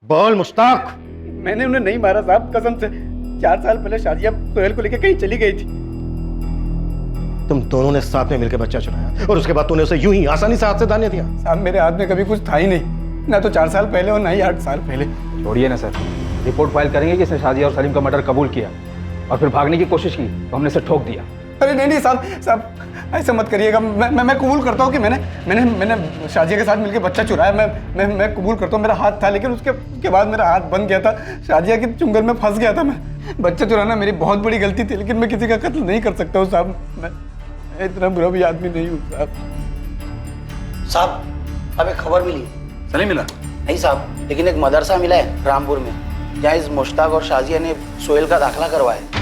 बोल मुश्ताक। मैंने उन्हें नहीं मारा साहब, कसम से। 4 साल पहले शाजिया सोहेल को लेकर कहीं चली गई थी। तुम दोनों ने साथ में मिलकर बच्चा चुराया और उसके बाद तूने उसे यूं ही आसानी से हाथ से दाने दिया। साहब मेरे हाथ में कभी कुछ था ही नहीं, ना तो 4 साल पहले और ना ही 8 साल पहले। छोड़िए ना सर, रिपोर्ट फाइल करेंगे कि इसने शाजिया और सलीम का मर्डर कबूल किया और फिर भागने की कोशिश की तो हमने इसे ठोक दिया। अरे नहीं साहब ऐसा मत करिएगा। मैं कबूल करता हूँ कि मैंने शाजिया के साथ मिलकर बच्चा चुराया। मैं कबूल करता हूँ, मेरा हाथ था, लेकिन उसके बाद मेरा हाथ बन गया था। शाजिया के चुंगल में फंस गया था मैं। बच्चा चुराना मेरी बहुत बड़ी गलती थी, लेकिन मैं किसी का कत्ल नहीं कर सकता हूँ साहब। मैं इतना बुरा भी आदमी नहीं हूँ साहब। अब एक खबर मिली। सलीम मिला? नहीं साहब, लेकिन एक मदरसा मिला है रामपुर में, जहाँ इस मुश्ताक और शाजिया ने सोहेल का दाखिला करवाया।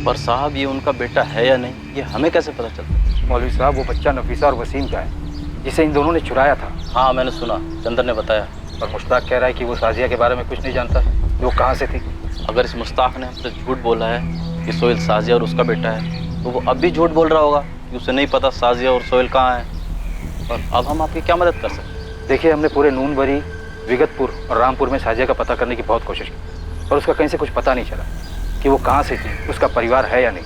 पर साहब ये उनका बेटा है या नहीं, ये हमें कैसे पता चलता? मौलवी साहब, वो बच्चा नफीसा और वसीम का है, जिसे इन दोनों ने चुराया था। हाँ मैंने सुना, चंदर ने बताया। और मुश्ताक कह रहा है कि वो शाजिया के बारे में कुछ नहीं जानता, वो कहाँ से थी। अगर इस मुश्ताक ने हमसे झूठ बोला है कि सोहेल शाजिया और उसका बेटा है, तो वो अब भी झूठ बोल रहा होगा कि उसे नहीं पता शाजिया और सोहेल कहाँ है। और अब हम आपकी क्या मदद कर सकते? देखिए, हमने पूरे नूनबरी, विगतपुर और रामपुर में शाजिया का पता करने की बहुत कोशिश की, पर उसका कहीं से कुछ पता नहीं चला कि वो कहाँ से थी, उसका परिवार है या नहीं,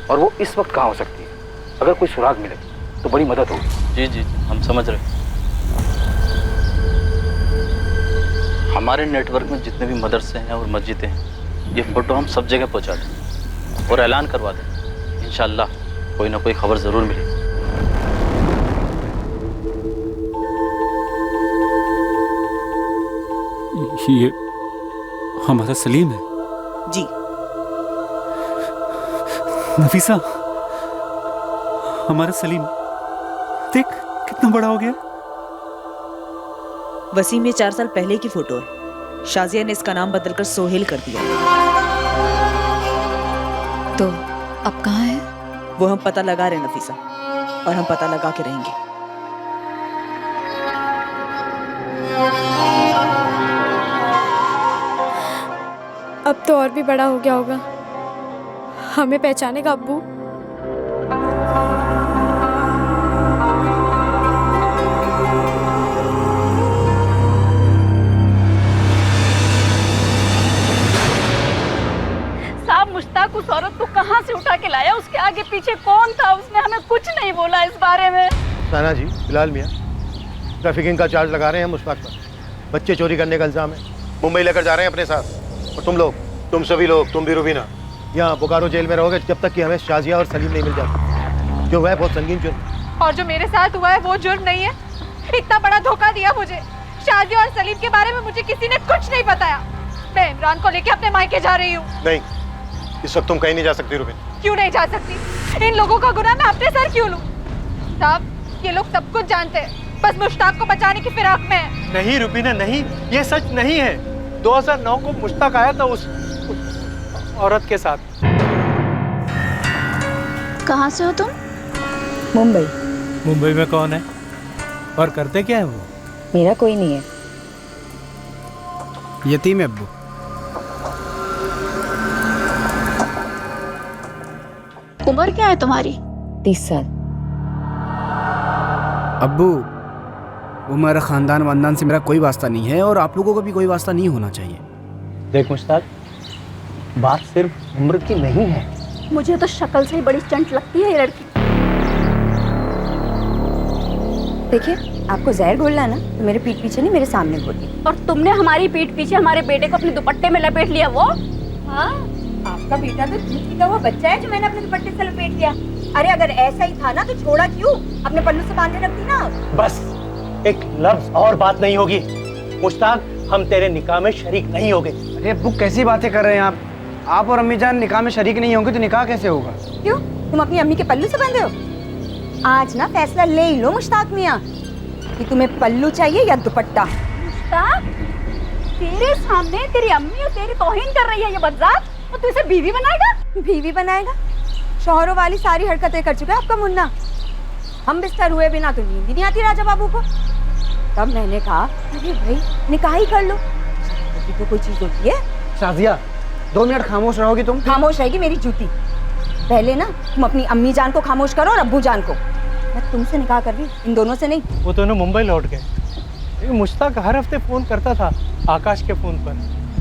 और वो इस वक्त कहाँ हो सकती है। अगर कोई सुराग मिले तो बड़ी मदद होगी। जी जी हम समझ रहे हैं। हमारे नेटवर्क में जितने भी मदरसे हैं और मस्जिदें हैं, ये फ़ोटो हम सब जगह पहुंचा दें और ऐलान करवा दें। इंशाअल्लाह कोई ना कोई खबर ज़रूर मिलेगी। ये हमारा सलीम है? जी। नफीसा, हमारा सलीम देख कितना बड़ा हो गया। वसीम ये 4 साल पहले की फोटो है। शाजिया ने इसका नाम बदलकर सोहेल कर दिया। तो अब कहाँ है? वो हम पता लगा रहे हैं नफीसा, और हम पता लगा के रहेंगे। अब तो और भी बड़ा हो गया होगा, हमें पहचानेगा अब्बू। साहब, मुश्ताक उस औरत को कहाँ से उठा के लाया? उसके आगे पीछे कौन था? उसने हमें कुछ नहीं बोला इस बारे में। साना जी, बिलाल मियाँ ट्रैफिकिंग का चार्ज लगा रहे हैं मुश्ताक पर। बच्चे चोरी करने का इल्जाम है। मुंबई लेकर जा रहे हैं अपने साथ। और तुम लोग, तुम सभी लोग, तुम भी रुबीना, यहाँ बोकारो जेल में रहोगे जब तक कि हमें शाजिया और सलीम नहीं मिल जाते। जो हुआ है बहुत संगीन जुर्म। और जो मेरे साथ हुआ है वो जुर्म नहीं है। इतना बड़ा धोखा दिया मुझे। शाजिया और सलीम के बारे में मुझे किसी ने कुछ नहीं बताया। मैं इमरान को लेके अपने मायके जा रही हूँ। नहीं, इस वक्त तुम कहीं नहीं जा सकती रुबीना। क्यों नहीं जा सकती? इन लोगों का गुनाह मैं अपने सर क्यों लूं? साहब, ये लोग सब कुछ जानते हैं, बस मुश्ताक को बचाने की फिराक में है। नहीं रुबीना, नहीं, ये सच नहीं है। 2009 को मुश्ताक आया था उस औरत के साथ। कहाँ से हो तुम? मुंबई। मुंबई में कौन है और करते क्या है वो? मेरा कोई नहीं है। यतीम है अब्बू। उम्र क्या है तुम्हारी? 30 साल। अब्बू, वो मेरा खानदान वानदान से मेरा कोई वास्ता नहीं है और आप लोगों का भी कोई वास्ता नहीं होना चाहिए। देख मुश्ताक, बात सिर्फ उम्र की नहीं है। मुझे तो शक्ल से ही बड़ी चंट लगती है ये लड़की। देखिए, आपको जहर घोलना है ना, तो मेरे पीठ पीछे नहीं, मेरे सामने घोलिए। और तुमने हमारी पीठ पीछे हमारे बेटे को अपने दुपट्टे में लपेट लिया। वो हाँ, आपका बेटा तो दूध पीता हुआ बच्चा है जो मैंने अपने दुपट्टे से लपेट लिया। अरे अगर ऐसा ही था ना तो छोड़ा क्यों? अपने पल्लू से बांधे रखती ना। बस एक लफ्ज और बात नहीं होगी। मुश्ताक, हम तेरे निकाह में शरीक नहीं होंगे। अरे अब्बू, कैसी बातें कर रहे हैं आप? आप और अम्मी जान निकाह में शरीक नहीं होंगे तो निकाह कैसे होगा? क्यों, तुम अपनी अम्मी के पल्लू से बंधे हो? आज ना फैसला ले ही लो मुश्ताक मियाँ कि तुम्हें पल्लू चाहिए या दुपट्टा। मुश्ताक, तेरे सामने तेरी अम्मी और तेरी तौहीन कर रही है ये बदजात, और तू इसे बीवी बनाएगा? बीवी बनाएगा? शौहरों वाली सारी हरकतें कर चुका है आपका मुन्ना। हम बिस्तर हुए बिना तो नींद ही नहीं आती राजा बाबू को। तब मैंने कहा, अरे भाई निकाह ही कर लो, तो कोई चीज होती है। शाजिया, 2 मिनट खामोश रहोगी तुम? खामोश रहेगी मेरी जूती। पहले ना तुम अपनी अम्मी जान को खामोश करो और अब्बू जान को। मैं तुमसे निकाह कर रही, इन दोनों से नहीं। वो दोनों मुंबई लौट गए। लेकिन मुश्ताक हर हफ्ते फ़ोन करता था आकाश के फ़ोन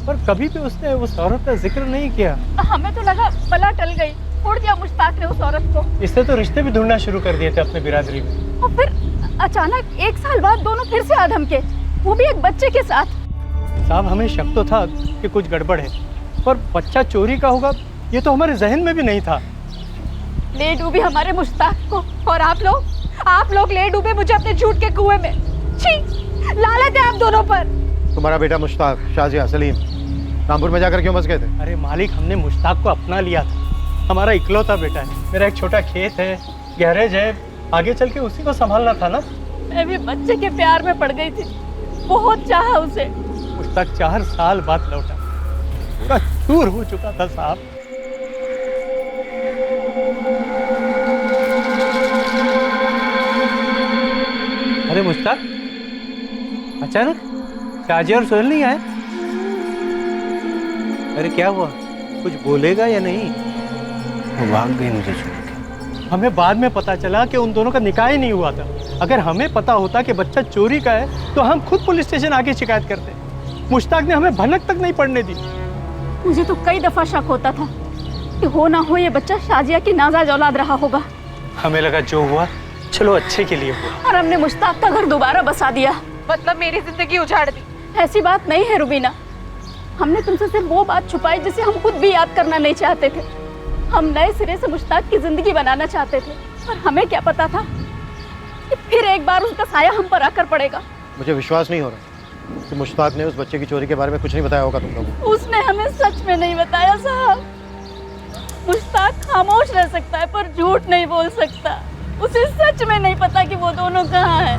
पर कभी भी उसने उस औरत का जिक्र नहीं किया। हमें तो लगा बला टल गई, छोड़ दिया मुश्ताक ने उस औरत को। इससे तो रिश्ते भी ढूंढना शुरू कर दिए थे अपने बिरादरी में। और फिर अचानक 1 साल बाद दोनों फिर से आधम के, वो भी एक बच्चे के साथ। साहब हमें शक तो था कि कुछ गड़बड़ है, पर बच्चा चोरी का होगा ये तो हमारे जहन में भी नहीं था। ले डूबी हमारे मुश्ताक को, और आप लोग ले डूबे मुझे अपने झूठ के कुएं में। छी, लालच है आप दोनों पर। तुम्हारा बेटा मुश्ताक, शाजिया, सलीम रामपुर में जाकर क्यों बस गए थे? अरे मालिक, हमने मुश्ताक को अपना लिया था, हमारा इकलौता बेटा है। मेरा एक छोटा खेत है, गैरेज है, आगे चल के उसी को संभालना था ना। मैं भी बच्चे के प्यार में पड़ गई थी, बहुत चाहा उसे। मुश्ताक 4 साल बाद लौटा, पूरा चूर हो चुका था साहब। अरे मुश्ताक, अचानक शाजिया और सोहेल नहीं आए? अरे क्या हुआ, कुछ बोलेगा या नहीं? वो भाग गई मुझे छोड़ के। हमें बाद में पता चला कि उन दोनों का निकाह ही नहीं हुआ था। अगर हमें पता होता कि बच्चा चोरी का है तो हम खुद पुलिस स्टेशन आके शिकायत करते। मुश्ताक ने हमें भनक तक नहीं पड़ने दी। मुझे तो कई दफा शक होता था कि हो ना हो ये बच्चा शाजिया की नाजायज औलाद रहा होगा। हमें लगा जो हुआ चलो अच्छे के लिए हुआ, और हमने मुश्ताक का घर दोबारा बसा दिया, मतलब मेरी जिंदगी उजाड़ दी। ऐसी बात नहीं है रुबीना, हमने तुमसे सिर्फ वो बात छुपाई जिसे हम खुद भी याद करना नहीं चाहते थे। हम नए सिरे से मुश्ताक की जिंदगी बनाना चाहते थे, और हमें क्या पता था कि फिर एक बार उसका साया हम पर आकर पड़ेगा। मुझे विश्वास नहीं हो रहा कि मुश्ताक ने उस बच्चे की चोरी के बारे में कुछ नहीं बताया होगा तुम लोगों को। उसने हमें सच में नहीं बताया साहब। मुश्ताक खामोश रह सकता है पर झूठ नहीं बोल सकता। उसे सच में नहीं पता कि वो दोनों कहाँ हैं।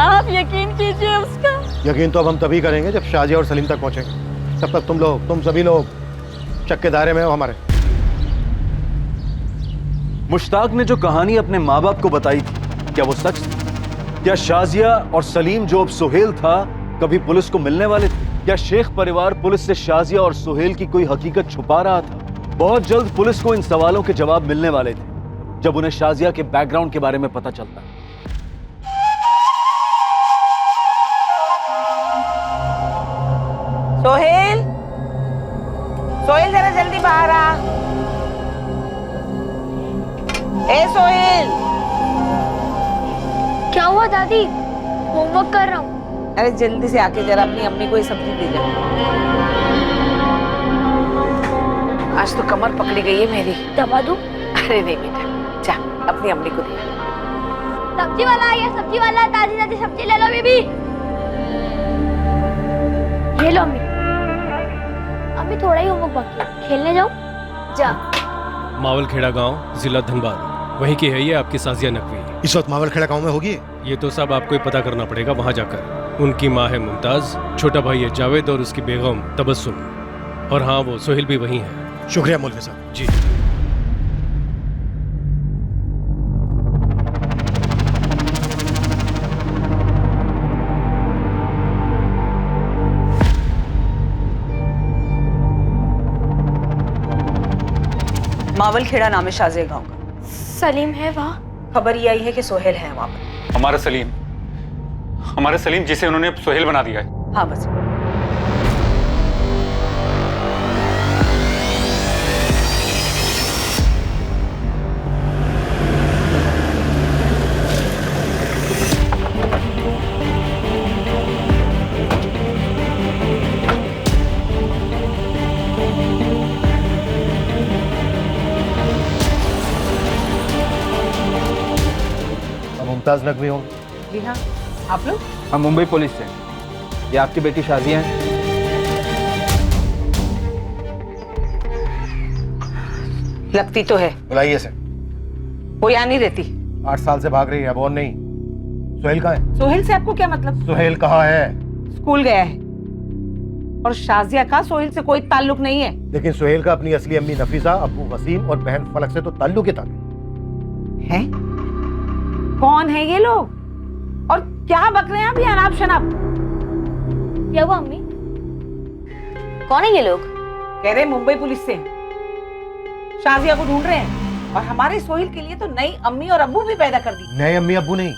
आप यकीन कीजिए उसका। यकीन तो अब हम तभी करेंगे जब शाजिया और सलीम तक पहुंचेंगे। तब तक तुम सभी लोग शक के दायरे में हो हमारे। मुश्ताक ने जो कहानी अपने माँ बाप को बताई थी, क्या वो सच थी? क्या शाजिया और सलीम जो अब सोहेल था कभी पुलिस को मिलने वाले थे? क्या शेख परिवार पुलिस से शाजिया और सोहेल की कोई हकीकत छुपा रहा था? बहुत जल्द पुलिस को इन सवालों के जवाब मिलने वाले थे जब उन्हें शाजिया के बैकग्राउंड के बारे में पता चलता। सोहेल, सोहेल जरा जल्दी बाहर आ। ए सोहेल। क्या हुआ दादी? होमवर्क कर रहा हूँ। अरे जल्दी से आके जरा अपनी अम्मी को ये सब्जी दे जा। आज तो कमर पकड़ी गई है मेरी। दबा दूँ? अरे नहीं बेटा, जा अपनी अम्मी को दे। सब्जी वाला आ गया, सब्जी वाला। दादी दादी सब्जी ले लो बेबी। ये लो अम्मी। अम्मी थोड़ा ही होमवर्क बाकी है, खेलने जाओ। जा। मावलखेड़ा गांव, जिला धनबाद, वहीं की है ये आपकी साजिया नकवी। इस वक्त मावलखेड़ा गांव में होगी? ये तो सब आपको ही पता करना पड़ेगा वहां जाकर। उनकी माँ है मुमताज, छोटा भाई है जावेद और उसकी बेगम तबस्सुम, और हाँ वो सोहेल भी वहीं है। शुक्रिया मौलवी साहब। जी। मावलखेड़ा नाम है शाजिया गांव का। सलीम है वहाँ? खबर ये आई है कि सोहेल है वहाँ पर। हमारा सलीम जिसे उन्होंने सोहेल बना दिया है। हाँ बस। मुमताज नकवी हो? जी हाँ। आप लोग? हम मुंबई पुलिस से। ये आपकी बेटी शाजिया है? लगती तो है। बुलाइए से। वो यहाँ नहीं रहती। 8 साल से भाग रही है, अब और नहीं। सोहेल कहाँ है? सोहेल से आपको क्या मतलब? सोहेल कहाँ है? स्कूल गया है। और शाजिया का सोहेल से कोई ताल्लुक नहीं है। लेकिन सोहेल का अपनी असली अम्मी नफीसा, अब्बू वसीम और बहन फलक से तो ताल्लुक ही था। है? कौन है ये लोग और क्या बक रहे हैं अभी अनाप शनाप? क्या हुआ अम्मी? कौन है ये लोग? कह रहे मुंबई पुलिस से शाजिया को ढूंढ रहे हैं, और हमारे सोहेल के लिए तो नई अम्मी और अब्बू भी पैदा कर दी। नए अम्मी अब्बू नहीं,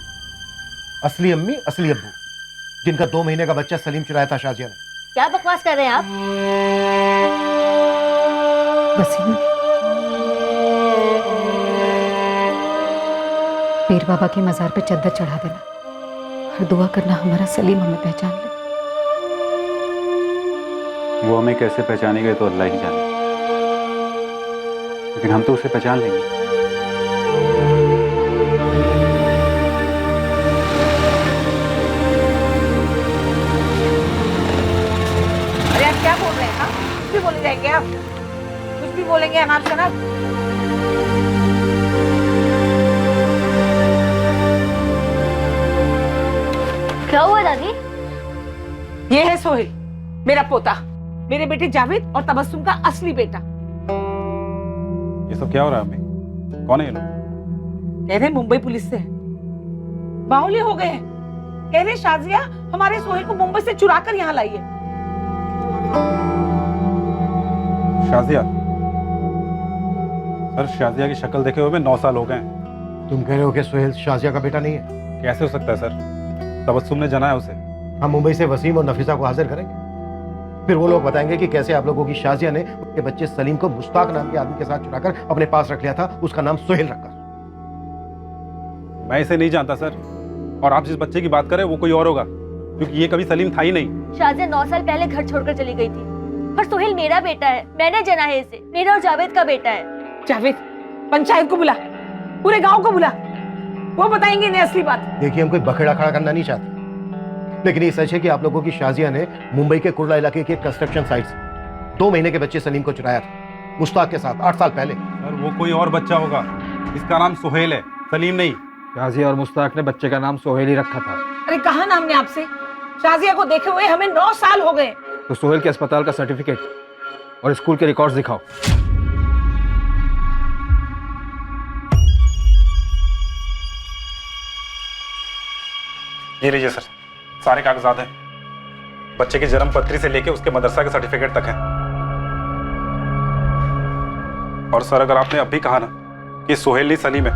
असली अम्मी असली अब्बू। जिनका 2 महीने का बच्चा सलीम चुराया था शाजिया ने। क्या बकवास कर रहे हैं आप? वसीम, पीर बाबा के मजार पे चद्दर चढ़ा देना और दुआ करना हमारा सलीम हमें पहचान ले। वो हमें कैसे पहचानेगा तो अल्लाह ही जाने, लेकिन हम तो उसे पहचान लेंगे। अरे आप क्या बोल रहे हैं? हाँ, कुछ भी बोले जाएंगे आप, कुछ भी बोलेंगे अनाप शनाप। क्या हुआ दादी? ये है सोहेल, मेरा पोता, मेरे बेटे जावेद और तबस्सुम का असली बेटा। ये सब क्या हो रहा है? अम्मी, कौन है ये लोग? कह रहे मुंबई पुलिस से है, बाहुली हो गए हैं। कह रहे शाजिया हमारे सोहेल को मुंबई से चुरा कर यहाँ लाई है। शाजिया? सर, शाजिया की शक्ल देखे हुए 9 साल हो गए हैं। तुम कह रहे हो कि सोहेल शाजिया का बेटा नहीं है? कैसे हो सकता है सर? तबस्सुम ने जाना है उसे। हम मुंबई से वसीम और नफीसा को हाजिर करेंगे, फिर वो लोग बताएंगे कि कैसे आप लोगों की शाजिया ने उनके बच्चे सलीम को मुश्ताक नाम के आदमी के साथ चुराकर अपने पास रख लिया था, उसका नाम सोहेल रखकर। मैं इसे नहीं जानता सर, और आप जिस बच्चे की बात कर रहे हैं वो कोई और होगा, क्योंकि ये कभी सलीम था ही नहीं। शाजिया 9 साल पहले घर छोड़कर चली गई थी, पर सोहेल मेरा बेटा है, मैंने जना है इसे, मेरा और जावेद का बेटा है। जावेद, पंचायत को बुला, पूरे गांव को बुला, वो बताएंगे इन्हें असली बात। देखिए, हम कोई बखेड़ा खड़ा करना नहीं चाहते, लेकिन ये सच है कि आप लोगों की शाजिया ने मुंबई के कुर्ला इलाके के कंस्ट्रक्शन साइट से 2 महीने के बच्चे सलीम को चुराया था, मुश्ताक के साथ 8 साल पहले। सर, वो कोई और बच्चा होगा, इसका नाम सोहेल है, सलीम नहीं। शाजिया और मुश्ताक ने बच्चे का नाम सोहेल ही रखा था। अरे कहा ना हमने आपसे, शाजिया को देखे हुए हमें 9 साल हो गए। तो सोहेल के अस्पताल का सर्टिफिकेट और स्कूल के रिकॉर्ड्स दिखाओ। ये लीजिए सर, सारे कागजात हैं, बच्चे की जन्म पत्री से लेके उसके मदरसा के सर्टिफिकेट तक है। और सर, अगर आपने अभी कहा ना कि सोहेल नहीं सलीम है,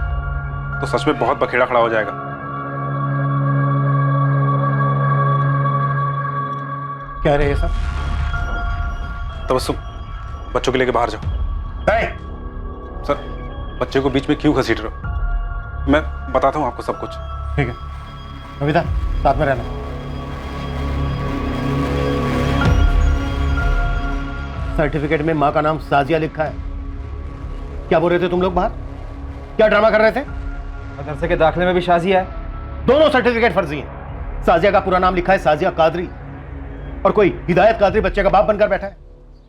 तो सच में बहुत बखेड़ा खड़ा हो जाएगा। कह रहे हैं सर? तबस्सुम, बच्चों के लेके बाहर जाओ। सर, बच्चे को बीच में क्यों घसीट रहे हो? मैं बताता हूँ आपको सब कुछ। ठीक है, कविता साथ में रहना। सर्टिफिकेट में माँ का नाम साजिया लिखा है। क्या बोल रहे थे तुम लोग बाहर? क्या ड्रामा कर रहे थे? मदरसे के दाखिले में भी शाजिया है। दोनों सर्टिफिकेट फर्जी हैं। साजिया का पूरा नाम लिखा है साजिया कादरी, और कोई हिदायत कादरी बच्चे का बाप बनकर बैठा है।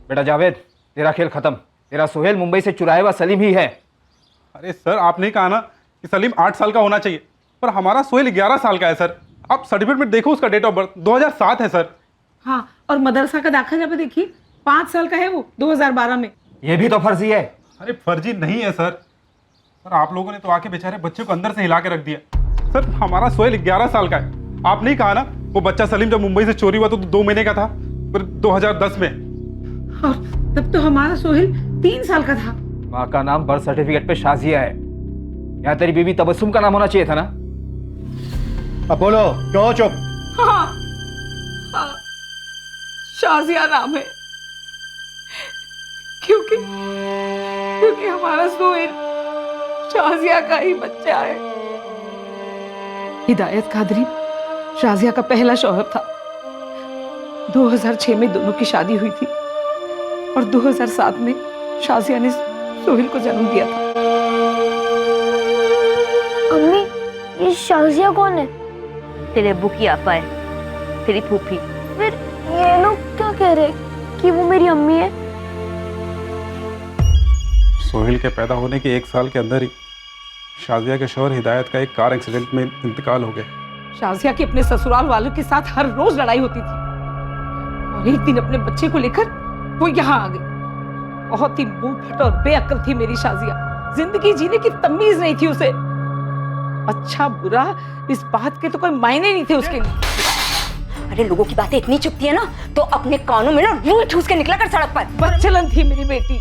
बेटा जावेद, तेरा खेल खत्म। तेरा सोहेल मुंबई से चुराया हुआ सलीम ही है। अरे सर, आपने कहा ना कि सलीम 8 साल का होना चाहिए, पर हमारा सोहेल 11 साल का है सर। आप सर्टिफिकेट में देखो, उसका डेट ऑफ बर्थ 2007 है सर। हाँ, और मदरसा का दाखिला पे देखिए 5 साल का है वो, 2012 में। ये भी तो फर्जी है। अरे फर्जी नहीं है सर। सर, आप लोगों ने तो आके बेचारे बच्चे को अंदर से हिला के रख दिया। सर, हमारा सोहेल 11 साल का है। आप नहीं कहा ना वो बच्चा सलीम जब मुंबई से चोरी हुआ तो 2 महीने का था, फिर 2010 में। और तब तो हमारा सोहेल 3 साल का था। माँ का नाम बर्थ सर्टिफिकेट पे शाजिया है, यहाँ तेरी बीवी तबस्सुम का नाम होना चाहिए था ना। अब बोलो, क्यों चुप? हाँ, हाँ, शाजिया नाम है, क्योंकि हमारा सोहेल शाजिया का ही बच्चा है। हिदायत कादरी शाजिया का पहला शौहर था। 2006 में दोनों की शादी हुई थी और 2007 में शाजिया ने सोहेल को जन्म दिया था। अम्मी, ये शाजिया कौन है? तेरे अब्बू की आपा है, तेरी फूफी। फिर ये लोग क्या कह रहे कि वो मेरी अम्मी है? सोहेल के पैदा होने के 1 साल के अंदर ही शाजिया के शौहर हिदायत का एक कार एक्सीडेंट में इंतकाल हो गया। शाजिया की अपने ससुराल वालों के साथ हर रोज लड़ाई होती थी, और एक दिन अपने बच्चे को लेकर वो यहाँ आ गई। बहुत ही मुंहफट और बेअक्ल थी मेरी शाजिया, जिंदगी जीने की तमीज नहीं थी उसे। अच्छा बुरा इस बात के तो कोई मायने नहीं थे उसके लिए। अरे लोगों की बातें इतनी चुपती है ना, तो अपने कानों में ना रूई ठूस के निकला कर सड़क पर। बच्चलन थी मेरी बेटी,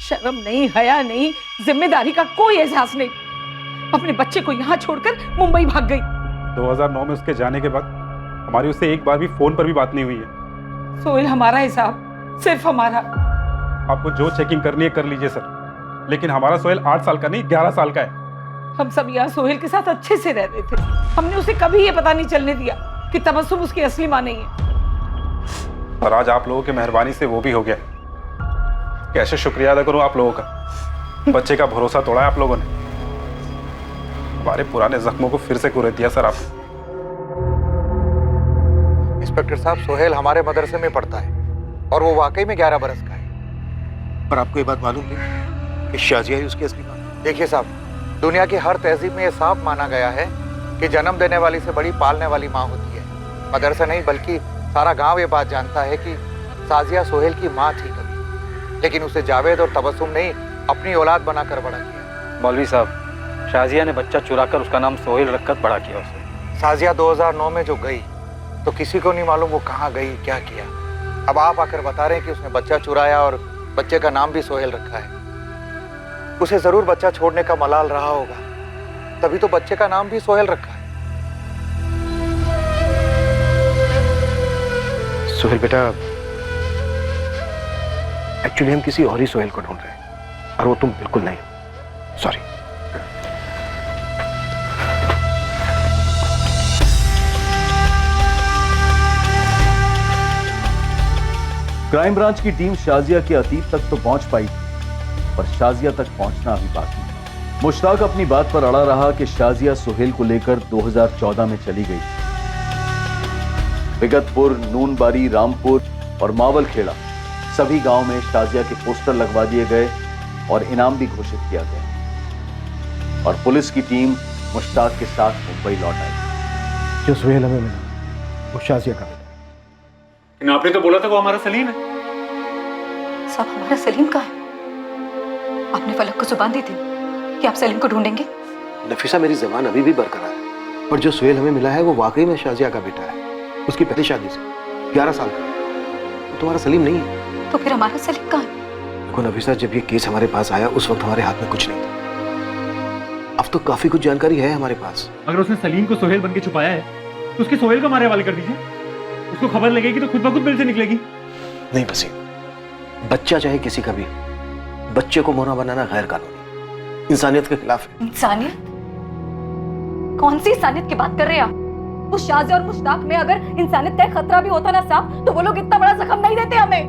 शर्म नहीं, हया नहीं, जिम्मेदारी का कोई एहसास नहीं। अपने बच्चे को यहाँ छोड़कर मुंबई भाग गई। 2009 में उसके जाने के बाद हमारी उससे एक बार भी फोन पर भी बात नहीं हुई है। सोहेल हमारा है साहब, सिर्फ हमारा। आपको जो चेकिंग करनी है कर लीजिए सर, लेकिन हमारा सोहेल 8 साल का नहीं 11 साल का है। हम सब यहाँ सोहेल के साथ अच्छे से रह रहे थे। हमने उसे कभी ये पता नहीं चलने दिया कि तबस्सुम उसकी असली माँ नहीं है। और आज आप लोगों की मेहरबानी से वो भी हो गया। कैसे शुक्रिया अदा करूं आप लोगों का। बच्चे का भरोसा तोड़ा है आप लोगों ने, हमारे पुराने जख्मों को फिर से कुरेद दिया सर आपने। इंस्पेक्टर साहब, सोहेल हमारे मदरसे में पढ़ता है और वो वाकई में 11 बरस का है। पर आपको ये बात मालूम थी कि शाजिया ही उसकी असली माँ है? देखिए साहब, दुनिया की हर तहजीब में ये साफ माना गया है कि जन्म देने वाली से बड़ी पालने वाली माँ होती है। मदरसा नहीं बल्कि सारा गांव ये बात जानता है कि साजिया सोहेल की माँ थी कभी, लेकिन उसे जावेद और तबस्सुम ने अपनी औलाद बनाकर बड़ा किया। मौलवी साहब, शाजिया ने बच्चा चुराकर उसका नाम सोहेल रखकर बड़ा किया उसे। साजिया 2009 में जो गई तो किसी को नहीं मालूम वो कहाँ गई, क्या किया। अब आप आकर बता रहे हैं कि उसने बच्चा चुराया और बच्चे का नाम भी सोहेल रखा है। उसे जरूर बच्चा छोड़ने का मलाल रहा होगा, तभी तो बच्चे का नाम भी सोहेल रखा है। सोहेल बेटा, एक्चुअली हम किसी और ही सोहेल को ढूंढ रहे हैं और वो तुम बिल्कुल नहीं हो। सॉरी। क्राइम ब्रांच की टीम शाजिया के अतीत तक तो पहुंच पाई थी, पर शाजिया तक पहुंचना अभी बाकी है। मुश्ताक अपनी बात पर अड़ा रहा कि शाजिया सोहेल को लेकर 2014 में चली गई। विगतपुर, नूनबारी, रामपुर और मावलखेड़ा सभी गांव में शाजिया के पोस्टर लगवा दिए गए और इनाम भी घोषित किया गया और पुलिस की टीम मुश्ताक के साथ मुंबई लौट आई। जो सोहेल हमें मिला वो शाजिया का बेटा। आपने तो बोला था वो हमारा सलीम है। सब हमारा सलीम कहाँ है? आपने फलक को जुबान दी थी कि आप सलीम को ढूंढेंगे। नफीसा, मेरी जबान अभी भी बरकरार है, पर जो सोहेल हमें मिला है वो वाकई में शाजिया का बेटा है। उसकी पहली शादी से 11 साल का। वो तुम्हारा सलीम नहीं है। तो फिर हमारा सलीम कहाँ है? देखो नफीसा, जब ये केस हमारे पास आया उस वक्त हमारे हाथ में कुछ नहीं था। अब तो काफी कुछ जानकारी है हमारे पास। अगर उसने सलीम को सोहेल बन के छुपाया है तो उसके सोहेल को हमारे हवाले कर दीजिए। उसको खबर लगेगी तो खुद ब खुद बिल से निकलेगी। नहीं वसीम, बच्चा चाहे किसी का भी, बच्चे को मोना बनाना गैर कानूनी, इंसानियत के खिलाफ है। इंसानियत? कौन सी इंसानियत की बात कर रहे हैं आप? उस शाजिया और मुश्ताक में अगर इंसानियत का खतरा भी होता ना साहब, तो वो लोग इतना बड़ा जख्म नहीं देते हमें।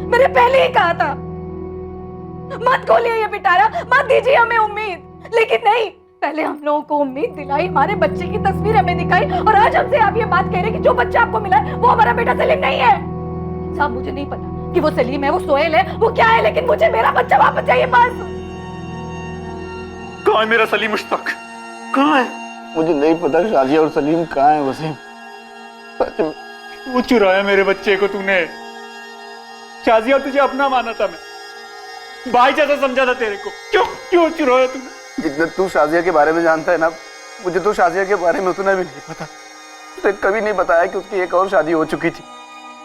मैंने पहले ही कहा था मत खोलिए ये पिटारा, मत दीजिए हमें उम्मीद, लेकिन नहीं, पहले हम लोगों को उम्मीद दिलाई, हमारे बच्चे की तस्वीर हमें दिखाई, और आज हमसे आप ये बात कह रहे हैं कि जो बच्चा आपको मिला है वो हमारा बेटा सलीम नहीं है। साहब, मुझे नहीं पता कि वो सलीम है, वो सोहेल है, वो क्या है, लेकिन मुझे मेरा बच्चा वापस चाहिए बस। कहाँ है मेरा सलीम? मुश्ताक कहाँ है? मुझे नहीं पता शाजिया और सलीम कहाँ है वसीम। वो चुराया मेरे बच्चे को तूने। शाजिया तुझे अपना माना था, मैं भाई जैसा समझा था तेरे को। क्यों चुराया तूने? जितना तू शाजिया के बारे में जानता है ना, मुझे तो शाजिया के बारे में उतना भी नहीं पता। उसने कभी नहीं बताया कि उसकी एक और शादी हो चुकी थी।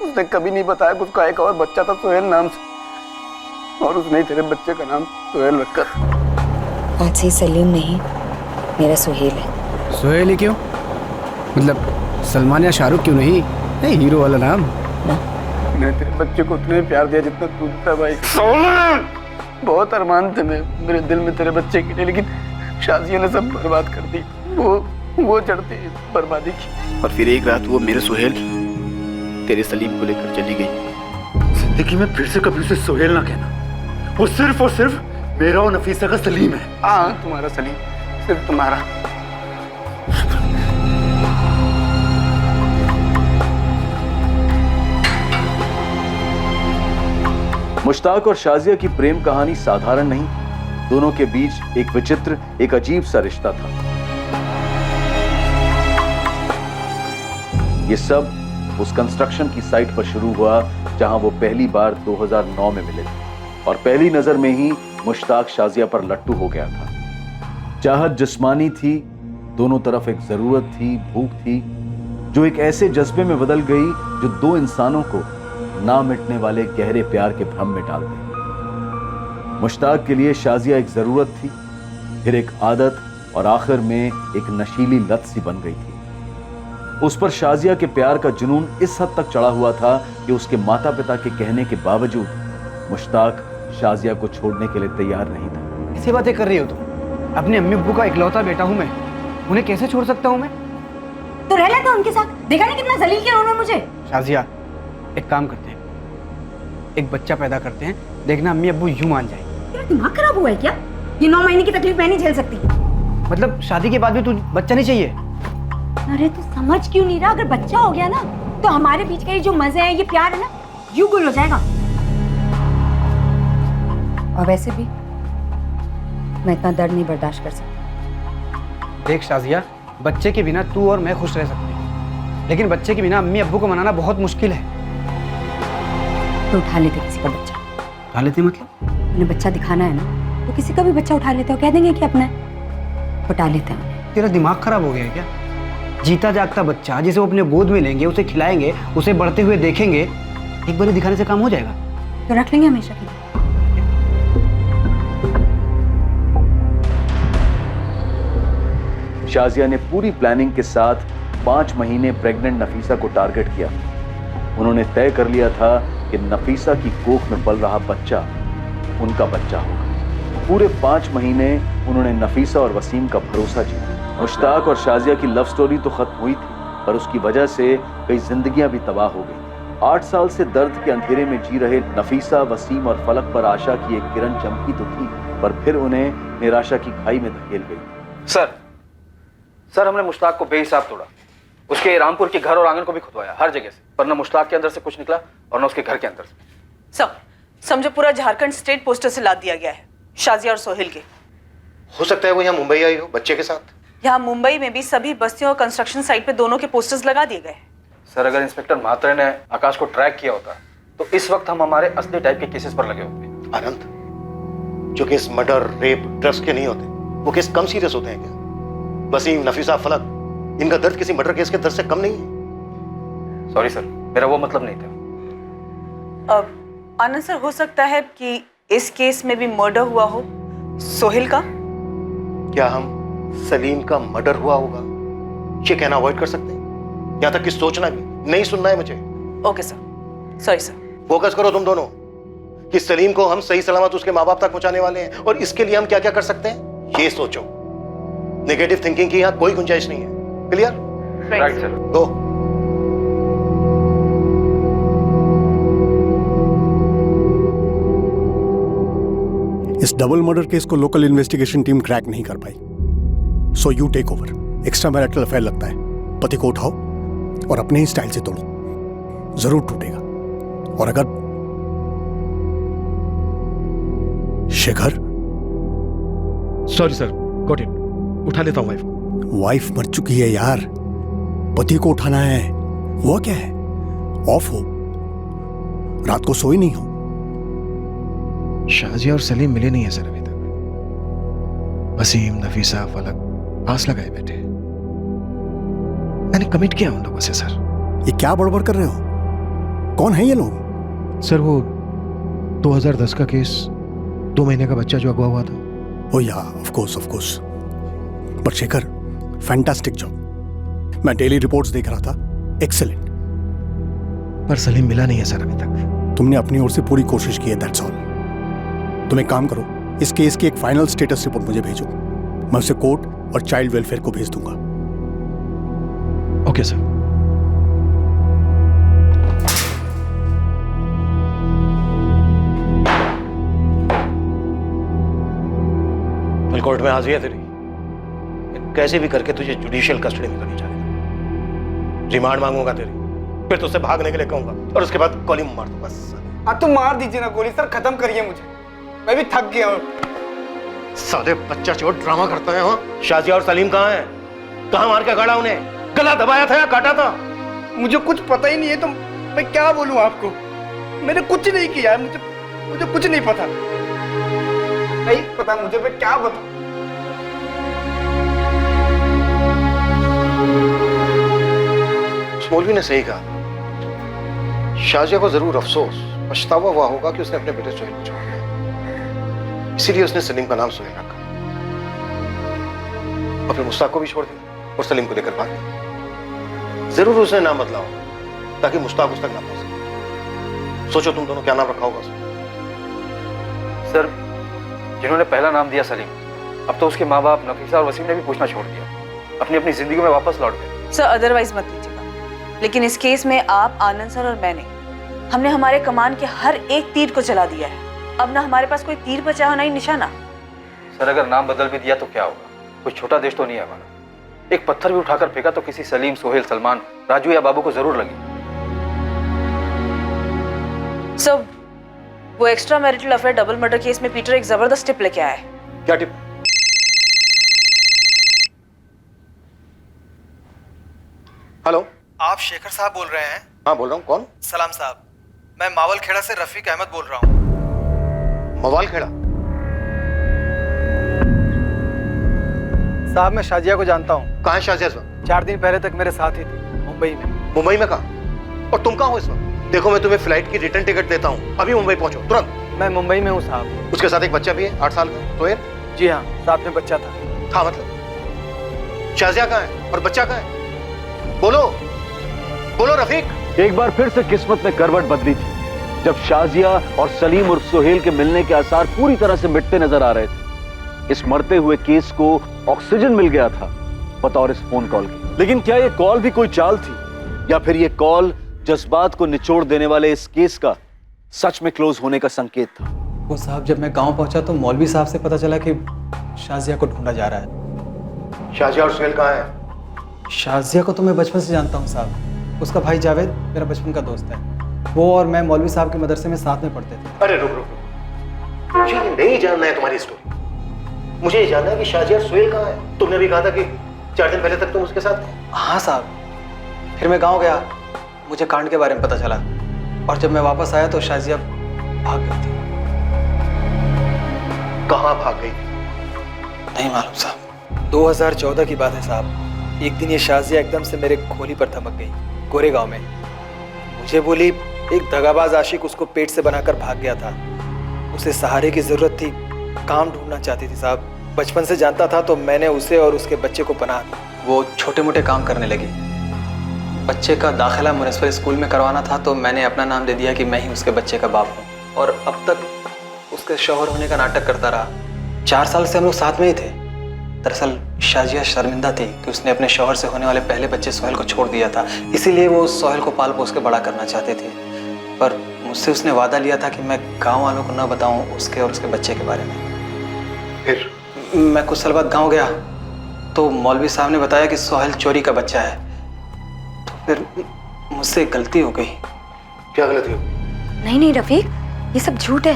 उसने कभी नहीं बताया कि उसका एक और बच्चा था सोहेल नाम से, और उसने तेरे बच्चे का नाम सोहेल रखा। आज से सलीम नहीं, मेरा सोहेल है। सोहेल ही क्यों? मतलब सलमान या शाहरुख क्यों नहीं? नहीं, हीरो वाला नाम। मैंने तेरे बच्चे को उतने प्यार दिया जितना तू देता भाई। बहुत अरमान थे मेरे दिल में तेरे बच्चे के लिए, लेकिन शाजिया ने सब बर्बाद कर दी। वो चढ़ती बर्बादी की। और फिर एक रात वो मेरे सोहेल तेरे सलीम को लेकर चली गई। जिंदगी में फिर से कभी उसे सोहेल ना कहना, वो सिर्फ और सिर्फ मेरा और नफीसा का सलीम है। हाँ, तुम्हारा सलीम, सिर्फ तुम्हारा। मुश्ताक और शाजिया की प्रेम कहानी साधारण नहीं, दोनों के बीच एक विचित्र, एक अजीब सा रिश्ता था। ये सब उस कंस्ट्रक्शन की साइट पर शुरू हुआ जहां वो पहली बार 2009 में मिले थे, और पहली नजर में ही मुश्ताक शाजिया पर लट्टू हो गया था। चाहत जिस्मानी थी, दोनों तरफ एक जरूरत थी, भूख थी, जो एक ऐसे जज्बे में बदल गई जो दो इंसानों को ना मिटने वाले गहरे प्यार के भ्रम में डाल दे। मुश्ताक के लिए शाजिया एक जरूरत थी, फिर एक आदत, और आखिर में एक नशीली लत सी बन गई थी। उस पर शाजिया के प्यार का जुनून इस हद तक चढ़ा हुआ था कि उसके माता पिता के कहने के बावजूद मुश्ताक शाजिया को छोड़ने के लिए तैयार नहीं था। कैसी बातें कर रही हो तुम? अपने अम्मी अब्बू का इकलौता बेटा हूं मैं, उन्हें कैसे छोड़ सकता हूं मैं? तो रह लेता उनके साथ, देखा नहीं कितना जलील किया उन्होंने मुझे। शाजिया, एक काम करते हैं, एक बच्चा पैदा करते हैं, देखना अम्मी अब्बू यूं मान जाएंगे। तेरा दिमाग खराब हुआ है क्या? ये 9 महीने की तकलीफ मैं नहीं झेल सकती। मतलब शादी के बाद भी तू बच्चा नहीं चाहिए? अरे तू समझ क्यों नहीं रहा? अगर बच्चा हो गया ना तो हमारे बीच के ये जो मजे हैं, ये प्यार है ना, यूं गुल हो जाएगा। और वैसे भी मैं इतना दर्द नहीं बर्दाश्त कर सकती। देख शाजिया, बच्चे के बिना तू और मैं खुश रह सकते हैं, लेकिन बच्चे के बिना अम्मी अब्बू को मनाना बहुत मुश्किल है। तो उठा लेते किसी का बच्चा। उठा लेते मतलब? उन्हें बच्चा दिखाना है ना, तो किसी का भी बच्चा उठा लेते हो, कह देंगे कि अपना है, उठा लेते हैं। तेरा दिमाग खराब हो गया है क्या? जीता जागता बच्चा जिसे वो अपने गोद में लेंगे, उसे खिलाएंगे, उसे बढ़ते हुए देखेंगे, एक बार दिखाने से काम हो जाएगा? तो रख लेंगे हमेशा के लिए। शाजिया ने पूरी प्लानिंग के साथ 5 महीने प्रेग्नेंट नफीसा को टारगेट किया। उन्होंने तय कर लिया था कि नफीसा की कोख में पल रहा बच्चा उनका बच्चा होगा। पूरे 5 महीने उन्होंने नफीसा और वसीम का भरोसा जीता। मुश्ताक और शाजिया की लव स्टोरी तो खत्म हुई थी, पर उसकी वजह से कई जिंदगियां भी तबाह हो गई। 8 साल से दर्द के अंधेरे में जी रहे नफीसा, वसीम और फलक पर आशा की एक किरण चमकी तो थी, पर फिर उन्हें निराशा की खाई में धकेल गई। सर हमने मुश्ताक को बेहिसाब तोड़ा, उसके रामपुर के घर और आंगन को भी खुदवाया, हर जगह से, पर न मुश्ताक के अंदर से कुछ निकला और न उसके घर के अंदर से। सब समझो पूरा झारखंड स्टेट पोस्टर से लाद दिया गया है शाजिया और सोहेल के। हो सकता है वो यहाँ मुंबई आई हो बच्चे के साथ। यहाँ मुंबई में भी सभी बस्तियों और कंस्ट्रक्शन साइट पे दोनों के पोस्टर्स लगा दिए गए। सर अगर इंस्पेक्टर म्हात्रे ने आकाश को ट्रैक किया होता तो इस वक्त हम हमारे असली टाइप के केसेस पर लगे होते। आनंद, जो केस मर्डर, रेप, ड्रग्स के नहीं होते, वो केस कम सीरियस होते हैं क्या? वसीम, नफीसा, फलक, इनका दर्द किसी मर्डर केस के दर्द से कम नहीं है। सॉरी सर, मेरा वो मतलब नहीं था। आनंद सर, हो सकता है कि इस केस में भी मर्डर हुआ हो सोहेल का। क्या हम सलीम का मर्डर हुआ होगा ये कहना अवॉइड कर सकते हैं? यहां तक कि सोचना भी नहीं, सुनना है मुझे। Okay sir, sorry sir. Focus करो तुम दोनों कि सलीम को हम सही सलामत उसके माँ बाप तक पहुंचाने वाले हैं, और इसके लिए हम क्या क्या कर सकते हैं ये सोचो। नेगेटिव थिंकिंग की यहां कोई गुंजाइश नहीं है। क्लियर? Right sir. गो। इस डबल मर्डर केस को लोकल इन्वेस्टिगेशन टीम क्रैक नहीं कर पाई, so you take over. Extra marital affair लगता है, पति को उठाओ और अपने ही स्टाइल से तोड़ो, जरूर टूटेगा। और अगर Shekhar, sorry sir, got it, उठा लेता हूं वाइफ को। वाइफ मर चुकी है यार, पति को उठाना है। वो क्या है, ऑफ हो, रात को सोई नहीं हो। शाजिया और सलीम मिले नहीं है सर अभी तक। वसीम, नफीसा, फलक पास लगाए बैठे। मैंने कमिट किया उन लोगों से सर। ये क्या बड़बड़ कर रहे हो? कौन है ये लोग? सर वो 2010 का केस, 2 महीने का बच्चा जो अगवा हुआ था। ओ या, ऑफ कोर्स। पर शेखर, फैंटास्टिक जॉब। मैं डेली रिपोर्ट्स देख रहा था, एक्सेलेंट। पर सलीम मिला नहीं है सर अभी तक। तुमने अपनी ओर से पूरी कोशिश की है, दैट्स ऑल। तुम एक काम करो, इस केस की एक फाइनल स्टेटस रिपोर्ट मुझे भेजो, मैं उसे कोर्ट और चाइल्ड वेलफेयर को भेज दूंगा। Okay sir. कल कोर्ट में हाजिर है तेरी, कैसे भी करके तुझे जुडिशियल कस्टडी में करनी चाहिए। रिमांड मांगूंगा तेरी, फिर तुझसे भागने के लिए कहूंगा और उसके बाद गोली मार दूंगा। हाँ तो मार दीजिए ना गोली सर, खत्म करिए मुझे, मैं भी थक गया हूँ। साले बच्चा चोर ड्रामा करते हैं। हाँ, शाजिया और सलीम कहाँ हैं? कहाँ मार के गाड़ा उन्हें? गला दबाया था या काटा था? मुझे कुछ पता ही नहीं है, तो मैं क्या बोलूं आपको? मैंने कुछ नहीं किया है, मुझे कुछ नहीं पता। नहीं पता मुझे, मैं क्या बताऊं? उस मौलवी ने सही कहा। शाजिया को जरूर अफसोस, पछतावा हुआ होगा कि उसने अपने बेटे सोहेल को छोड़ दिया, इसीलिए उसने सलीम का नाम सोहेल रखा और फिर मुश्ताक को भी छोड़ दिया और सलीम को लेकर भाग गया। जरूर उसने नाम बदला होगा ताकि मुश्ताक उस तक ना पहुंच सके। सोचो तुम दोनों क्या नाम रखा होगा उसने। सर, जिन्होंने पहला नाम दिया सलीम, अब तो उसके माँ बाप नफीसा और वसीम ने भी पूछना छोड़ दिया, अपनी अपनी जिंदगी में वापस लौट गए। सर अदरवाइज मत लीजिएगा, लेकिन इस केस में आप, आनंद सर और मैंने, हमने हमारे कमान के हर एक तीर को चला दिया है। अब ना हमारे पास कोई तीर बचा हो ना ही निशाना। सर, अगर नाम बदल भी दिया तो क्या होगा? कोई छोटा देश तो नहीं है हमारा। एक पत्थर भी उठाकर फेंका तो किसी सलीम, सोहेल, सलमान, राजू या बाबू को जरूर लगी। सर, वो extra marital affair double murder case में पीटर एक जबरदस्त टिप लेके आया है। क्या टिप? हेलो, आप शेखर साहब बोल रहे हैं? हाँ बोल रहा हूँ। कौन? सलाम साहब, मैं मावल खेड़ा से रफीक अहमद बोल रहा हूँ। मवाल खेड़ा? साहब मैं शाजिया को जानता हूँ। कहाँ है शाजिया इस वक्त? 4 दिन पहले तक मेरे साथ ही थी, मुंबई में। मुंबई में कहाँ? और तुम कहाँ हो इस वक्त? देखो मैं तुम्हें फ्लाइट की रिटर्न टिकट देता हूँ, अभी मुंबई पहुंचो तुरंत। मैं मुंबई में हूँ साहब। उसके साथ एक बच्चा भी है 8 साल का, सोहेल? जी हाँ, साथ में बच्चा था। हाँ मतलब? शाजिया कहाँ है और बच्चा कहाँ है? बोलो बोलो रफीक। एक बार फिर से किस्मत ने करवट बदली थी जब शाजिया और सलीम और सोहेल के मिलने के आसार पूरी तरह से मिटते नजर आ रहे थे। इस मरते हुए केस को ऑक्सीजन मिल गया था बतौर इस फोन कॉल की। लेकिन क्या ये कॉल भी कोई चाल थी, या फिर ये कॉल जज्बात को निचोड़ देने वाले इस केस का सच में क्लोज होने का संकेत था? वो साहब, जब मैं गांव पहुंचा तो मौलवी साहब से पता चला कि शाजिया को ढूंढा जा रहा है। शाजिया और सोहेल कहाँ है? शाजिया को तो मैं बचपन से जानता हूँ साहब। उसका भाई जावेद मेरा बचपन का दोस्त है। वो और मैं मौलवी साहब के मदरसे में साथ में पढ़ते थे। अरे रुक रुक, मुझे ये नहीं जानना है तुम्हारी स्टोरी। मुझे ये जानना है कि शाजिया और सोहेल कहाँ है। तुमने भी कहा था कि 4 दिन पहले तक तुम उसके साथ थे। हाँ साहब, फिर मैं गाँव गया, मुझे कांड के बारे में पता चला, और जब मैं वापस आया तो शाजिया भाग गई थी। कहाँ भाग गई? नहीं मालूम साहब। 2014 की बात है साहब। एक दिन ये शाजिया एकदम से मेरे खोली पर धमक गई, गोरेगांव में। मुझे बोली एक दगाबाज आशिक उसको पेट से बनाकर भाग गया था। उसे सहारे की जरूरत थी, काम ढूंढना चाहती थी साहब। बचपन से जानता था तो मैंने उसे और उसके बच्चे को पनाह दी। वो छोटे मोटे काम करने लगी। बच्चे का दाखिला म्युनिसिपल स्कूल में करवाना था तो मैंने अपना नाम दे दिया कि मैं ही उसके बच्चे का बाप हूँ, और अब तक उसके शौहर होने का नाटक करता रहा। 4 साल से हम लोग साथ में ही थे। दरअसल शाजिया शर्मिंदा थी कि उसने अपने शौहर से होने वाले पहले बच्चे सोहेल को छोड़ दिया था, इसीलिए वो सोहेल को पाल पोस के बड़ा करना चाहते थे। पर मुझसे उसने वादा लिया था कि मैं गांव वालों को न बताऊं उसके और उसके बच्चे के बारे में। फिर मैं कुछ साल बाद गांव गया तो मौलवी साहब ने बताया कि सोहेल चोरी का बच्चा है। तो फिर मुझसे गलती हो गई। क्या गलती हो? नहीं रफीक, ये सब झूठ है।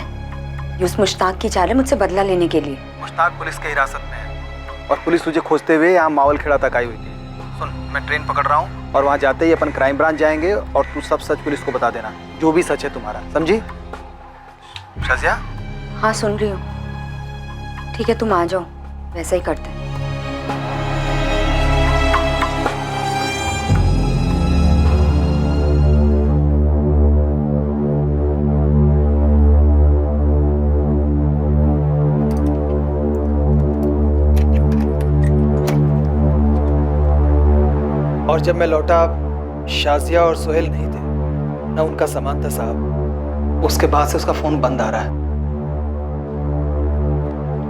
ये उस मुश्ताक की चाल है मुझसे बदला लेने के लिए। मुश्ताक पुलिस की हिरासत में है और पुलिस तुझे खोजते हुए यहाँ मावल खेड़ा तक आई हुई थी। सुन, मैं ट्रेन पकड़ रहा हूँ और वहाँ जाते ही अपन क्राइम ब्रांच जाएंगे और तू सब सच पुलिस को बता देना, जो भी सच है तुम्हारा, समझी? शाजिया? हाँ सुन रही हूँ। ठीक है, तुम आ जाओ, वैसा ही करते हैं। और जब मैं लौटा शाजिया और सोहेल नहीं थे, ना उनका सामान था साहब। उसके बाद से उसका फोन बंद आ रहा है।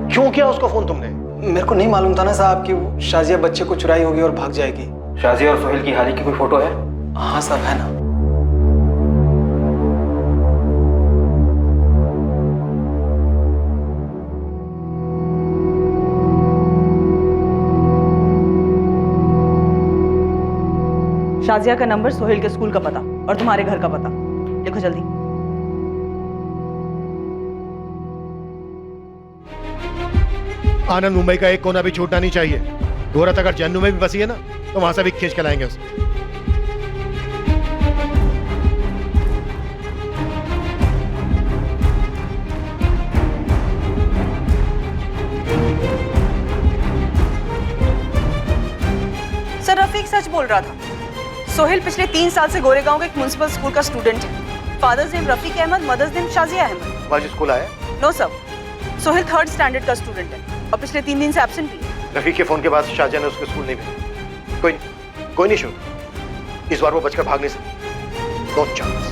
क्यों किया उसका फोन तुमने? मेरे को नहीं मालूम था ना साहब कि शाजिया बच्चे को चुराई होगी और भाग जाएगी। शाजिया और सोहेल की हाल ही की कोई फोटो है? हाँ साहब, है ना। शाजिया का नंबर, सोहेल के स्कूल का पता और तुम्हारे घर का पता लिखो जल्दी। आनंद मुंबई का एक कोना भी छूटना नहीं चाहिए। गोरत अगर जन्नू में भी बसी है ना तो वहां से भी खींच के लाएंगे उसे। सर, रफीक सच बोल रहा था। सोहेल पिछले 3 साल से गोरेगांव के एक म्युनिसिपल स्कूल का स्टूडेंट है। Father's name Rafiq Ahmed, mother's name Shazia Ahmed. आज स्कूल आया? No sir, Sohail 3rd standard का स्टूडेंट है और पिछले 3 दिन से एब्सेंट भी है। रफीक के फोन के बाद शाजिया ने उसको स्कूल नहीं भेजा। कोई नहीं शो, इस बार वो बचकर भाग नहीं सकती। No chance.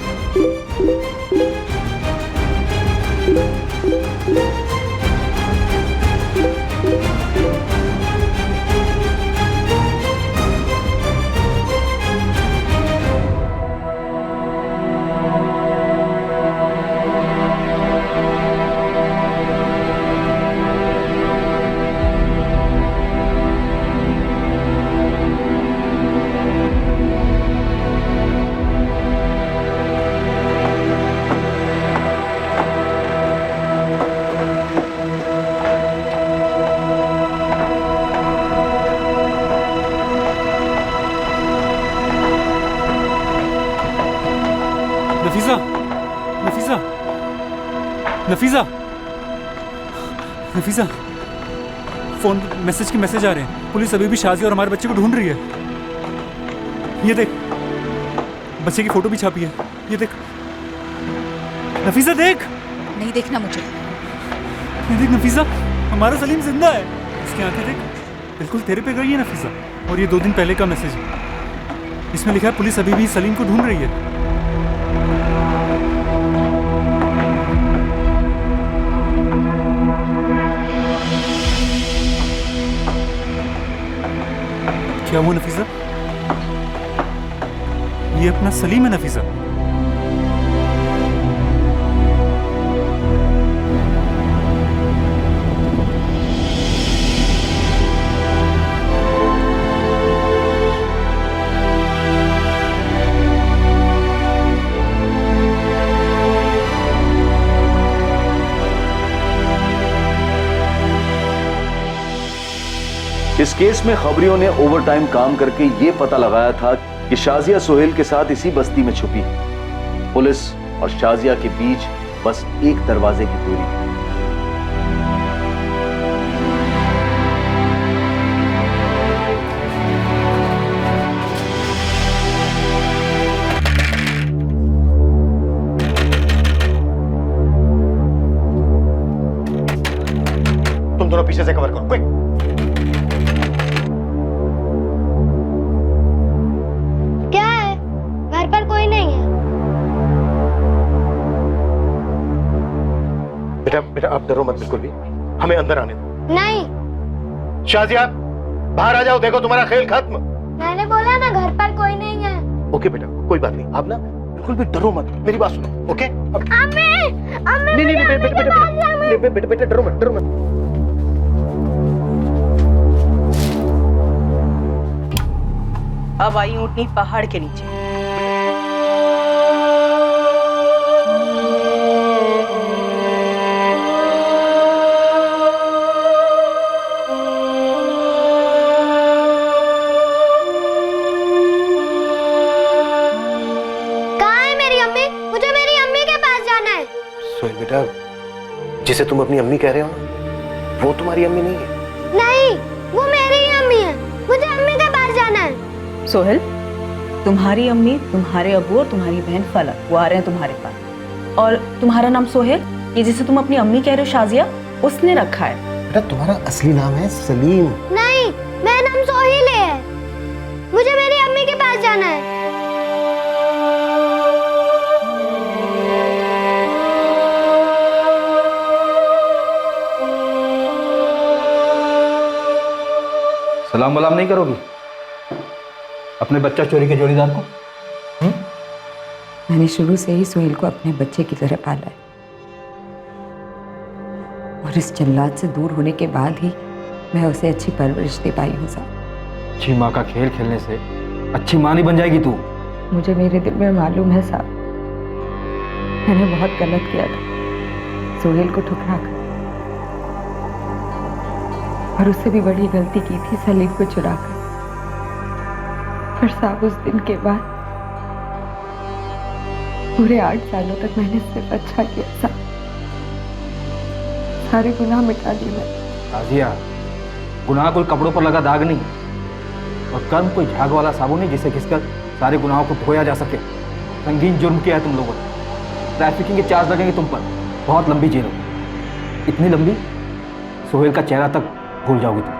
Nafisa, Nafisa, Nafisa, Nafisa, phone message के मैसेज आ रहे हैं। पुलिस अभी भी शाजी और हमारे बच्चे को ढूंढ रही है। ये देख, बच्चे की फोटो भी छापी है। ये देख नफीसा, देख। नहीं देखना मुझे। ये देख नफीसा, हमारा सलीम जिंदा है। इसकी आंखें देख, बिल्कुल तेरे पे गई है नफीसा। और ये 2 दिन पहले का मैसेज है, इसमें लिखा है पुलिस अभी भी सलीम को ढूंढ रही है। क्या वो नफीसा? ये अपना सलीम है नफीसा। इस केस में खबरियों ने ओवरटाइम काम करके ये पता लगाया था कि शाजिया सोहेल के साथ इसी बस्ती में छुपी है। पुलिस और शाजिया के बीच बस एक दरवाजे की दूरी। तुम दोनों पीछे से कवर करो, क्विक। बेटा बेटा आप डरो मत बिल्कुल भी, हमें अंदर आने दो। नहीं। शाजिया बाहर आ जाओ, देखो तुम्हारा खेल खत्म। मैंने बोला ना घर पर कोई नहीं है। ओके बेटा, कोई बात नहीं, आप ना बिल्कुल भी डरो मत, मेरी बात सुनो। ओके नहीं नहीं बेटा बेटा डरो मत, डरो मत। अब आई ऊँटनी पहाड़ के नीचे। सोहेल बेटा, जिसे तुम अपनी अम्मी कह रहे हो ना, वो तुम्हारी अम्मी नहीं है। नहीं, वो मेरी ही अम्मी है। मुझे अम्मी के पास जाना है। सोहेल, तुम्हारी अम्मी, तुम्हारे अबू और तुम्हारी बहन फलक वो आ रहे हैं तुम्हारे पास। और तुम्हारा नाम सोहेल, ये जिसे तुम अपनी अम्मी कह रहे हो शाजिया, उसने रखा है। बेटा तुम्हारा असली नाम है सलीम। नहीं, मेरा नाम सोहेल है। मुझे मेरी अम्मी के पास जाना है। सलाम वलाम नहीं करोगी अपने बच्चा चोरी के जोड़ीदार को? मैंने शुरू से ही सोहेल को अपने बच्चे की तरह पाला है, और इस जल्लाद से दूर होने के बाद ही मैं उसे अच्छी परवरिश दे पाई हूँ साहब। अच्छी माँ का खेल खेलने से अच्छी माँ नहीं बन जाएगी तू। मुझे मेरे दिल में मालूम है साहब, मैंने बहुत गलत किया था सोहेल को ठुकरा कर, और उससे भी बड़ी गलती की थी सलीम को चुरा कर। पर साहब उस दिन के बाद पूरे 8 सालों तक मैंने सिर्फ अच्छा किया साहब, सारे गुनाह मिटा दिए मैंने। राजिया, गुनाह कोई कपड़ों पर लगा दाग नहीं, और कर्म कोई झाग वाला साबुन नहीं जिसे घिसकर सारे गुनाहों को धोया जा सके। संगीन जुर्म किया है तुम लोगों ने। ट्रैफिकिंग के चार्ज लगेंगे तुम पर, बहुत लंबी जेल होगी, इतनी लंबी सोहेल का चेहरा तक भूल जाओगी तुम।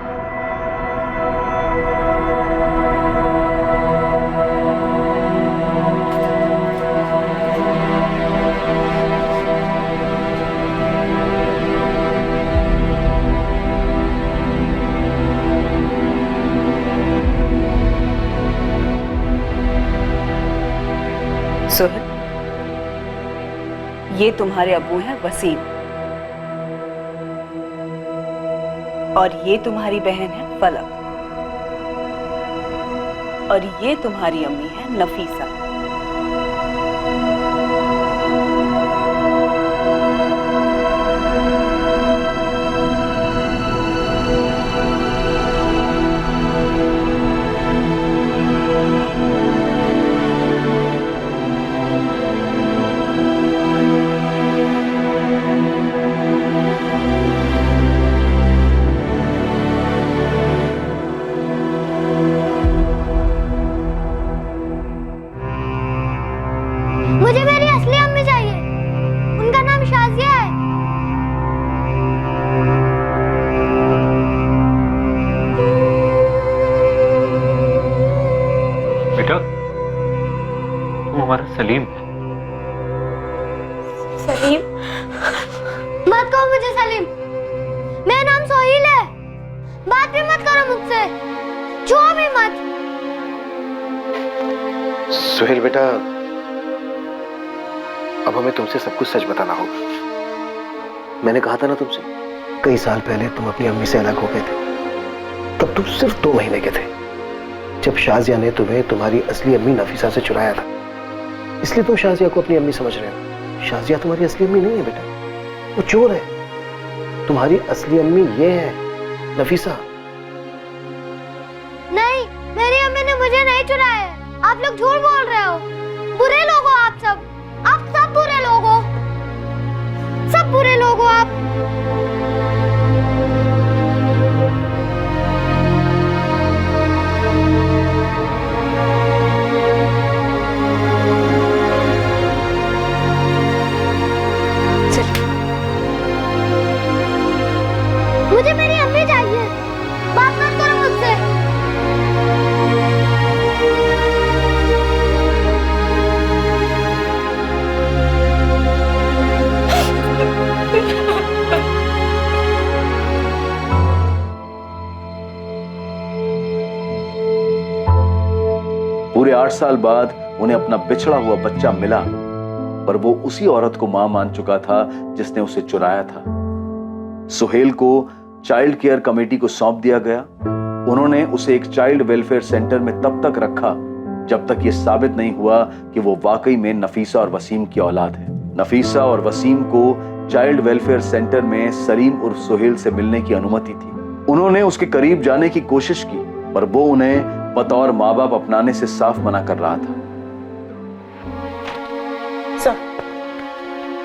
सोहेल, ये तुम्हारे अब्बू हैं वसीम, और ये तुम्हारी बहन है फलक, और ये तुम्हारी अम्मी है नफीसा। मुझे मेरी असली अम्मी चाहिए, उनका नाम शाजिया है। बेटा, तुम हमारा सलीम है। सलीम? मत कहो मुझे सलीम, मेरा नाम सोहेल है। बात भी मत करो मुझसे, छुओ भी मत। सुहेल बेटा, अब हमें तुमसे सब कुछ सच बताना होगा। मैंने कहा था ना तुमसे, कई साल पहले तुम अपनी अम्मी से अलग हो गए थे। तब तुम सिर्फ 2 महीने के थे, जब शाजिया ने तुम्हें तुम्हारी असली अम्मी नफीसा से चुराया था। इसलिए तुम शाजिया को अपनी अम्मी समझ रहे हो। शाजिया तुम्हारी असली अम्मी नहीं है बेटा, वो चोर है। तुम्हारी असली अम्मी ये है, नफीसा। नहीं, मेरी अम्मी ने मुझे नहीं चुराया है। आप लोग झूठ बोल रहे हो। बुरे लोग हो आप सब बुरे लोग हो, सब बुरे लोग हो आप। मुझे मेरी अम्मी चाहिए, बात मत करो मुझसे। पूरे 8 साल बाद उन्हें अपना बिछड़ा हुआ बच्चा मिला, पर वो उसी औरत को मां मान चुका था जिसने उसे चुराया था। सुहेल को चाइल्ड केयर कमेटी को सौंप दिया गया। उन्होंने उसे एक चाइल्ड वेलफेयर सेंटर में तब तक रखा जब तक ये साबित नहीं हुआ कि वो वाकई में नफीसा और वसीम की औलाद है। नफीसा और वसीम को चाइल्ड वेलफेयर सेंटर में सलीम उर्फ सुहेल से मिलने की अनुमति थी। उन्होंने उसके करीब जाने की कोशिश की, पर वो उन्हें बतौर माँ बाप अपनाने से साफ मना कर रहा था। सर,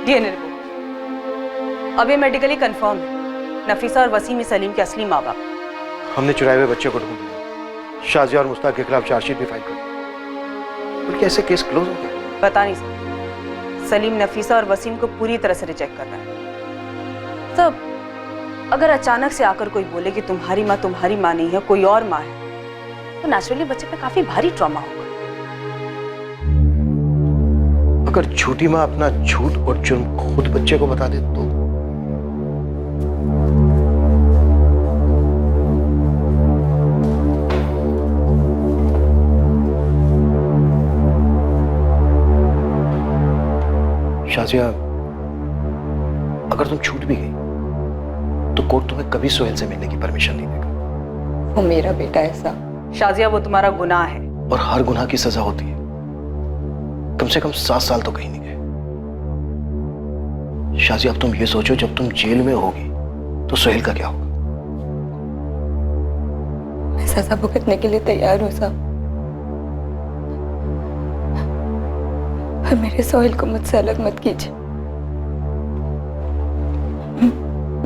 डीएनए रिपोर्ट अब ये मेडिकली कंफर्म है, नफीसा और वसीम सलीम के असली माँ बाप। हमने चुराए हुए बच्चे को ढूंढ लिया, शाजिया और मुस्ताक के खिलाफ चार्जशीट भी फाइल कर दी। बल्कि ऐसे केस क्लोज हो गया। पता नहीं सर, सलीम नफीसा और वसीम को पूरी तरह से रिजेक्ट कर रहा है। सब अगर अचानक से आकर कोई बोले कि तुम्हारी माँ नहीं है, कोई और माँ है, तो नेचुरली बच्चे पे काफी भारी ट्रॉमा होगा। अगर झूठी माँ अपना झूठ और जुर्म खुद बच्चे को बता दे तो? शाजिया, अगर तुम छूट भी गई तो कोर्ट तुम्हें कभी सोहेल से मिलने की परमिशन नहीं देगा। वो मेरा बेटा है साहब। शाजिया, वो तुम्हारा गुनाह है, और हर गुनाह की सजा होती है। कम से कम 7 साल तो कहीं नहीं गए। शाजिया, अब तुम ये सोचो, जब तुम जेल में होगी तो सोहेल का क्या होगा? मैं सजा भुगतने के लिए तैयार हूँ साहब, पर मेरे सोहेल को मुझसे अलग मत कीजिए।